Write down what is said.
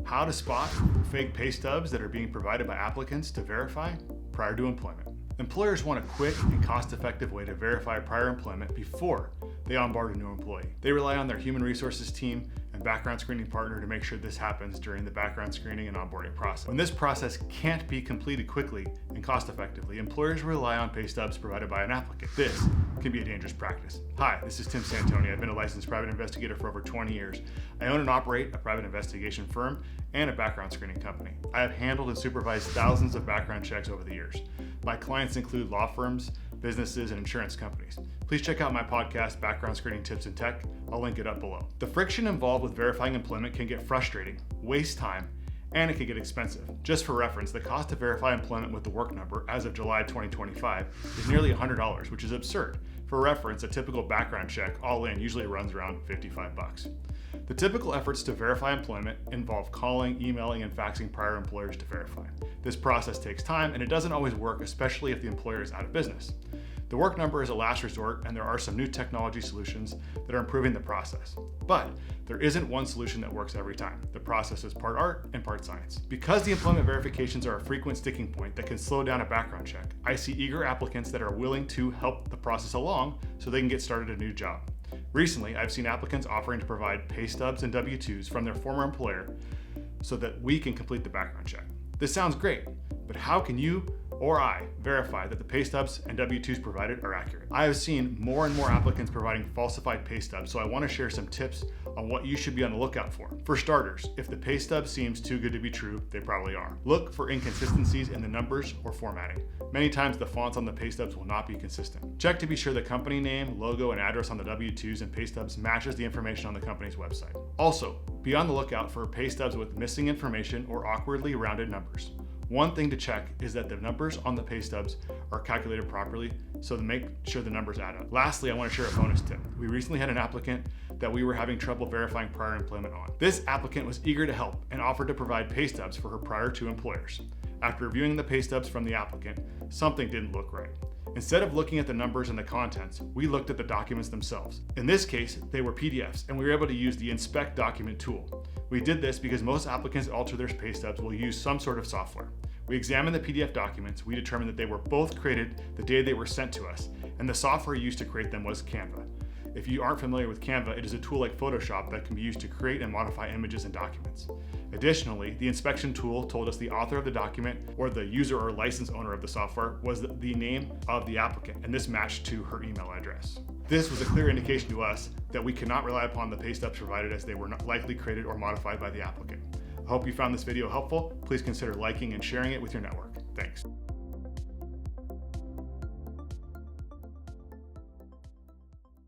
How to spot fake pay stubs that are being provided by applicants to verify prior to employment. Employers want a quick and cost-effective way to verify prior employment before they onboard a new employee. They rely on their human resources team and background screening partner to make sure this happens during the background screening and onboarding process. When this process can't be completed quickly and cost-effectively, employers rely on pay stubs provided by an applicant. This can be a dangerous practice. Hi, this is Tim Santoni. I've been a licensed private investigator for over 20 years. I own and operate a private investigation firm and a background screening company. I have handled and supervised thousands of background checks over the years. My clients include law firms, businesses, and insurance companies. Please check out my podcast, Background Screening Tips and Tech. I'll link it up below. The friction involved with verifying employment can get frustrating, waste time, and it can get expensive. Just for reference, the cost to verify employment with the work number as of July 2025 is nearly $100, which is absurd. For reference, a typical background check all in usually runs around $55. The typical efforts to verify employment involve calling, emailing, and faxing prior employers to verify. This process takes time and it doesn't always work, especially if the employer is out of business. The work number is a last resort, and there are some new technology solutions that are improving the process. But there isn't one solution that works every time. The process is part art and part science. Because the employment verifications are a frequent sticking point that can slow down a background check, I see eager applicants that are willing to help the process along so they can get started a new job. Recently, I've seen applicants offering to provide pay stubs and W-2s from their former employer so that we can complete the background check. This sounds great, but how can you or I verify that the pay stubs and W-2s provided are accurate? I have seen more and more applicants providing falsified pay stubs, so I want to share some tips on what you should be on the lookout for. For starters, if the pay stub seems too good to be true, they probably are. Look for inconsistencies in the numbers or formatting. Many times the fonts on the pay stubs will not be consistent. Check to be sure the company name, logo, and address on the W-2s and pay stubs matches the information on the company's website. Also, be on the lookout for pay stubs with missing information or awkwardly rounded numbers. One thing to check is that the numbers on the pay stubs are calculated properly, so to make sure the numbers add up. Lastly, I want to share a bonus tip. We recently had an applicant that we were having trouble verifying prior employment on. This applicant was eager to help and offered to provide pay stubs for her prior two employers. After reviewing the pay stubs from the applicant, something didn't look right. Instead of looking at the numbers and the contents, we looked at the documents themselves. In this case, they were PDFs, and we were able to use the Inspect Document tool. We did this because most applicants that alter their pay stubs will use some sort of software. We examined the PDF documents, we determined that they were both created the day they were sent to us, and the software used to create them was Canva. If you aren't familiar with Canva, it is a tool like Photoshop that can be used to create and modify images and documents. Additionally, the inspection tool told us the author of the document or the user or license owner of the software was the name of the applicant, and this matched to her email address. This was a clear indication to us that we cannot rely upon the pay stubs provided as they were not likely created or modified by the applicant. I hope you found this video helpful. Please consider liking and sharing it with your network. Thanks.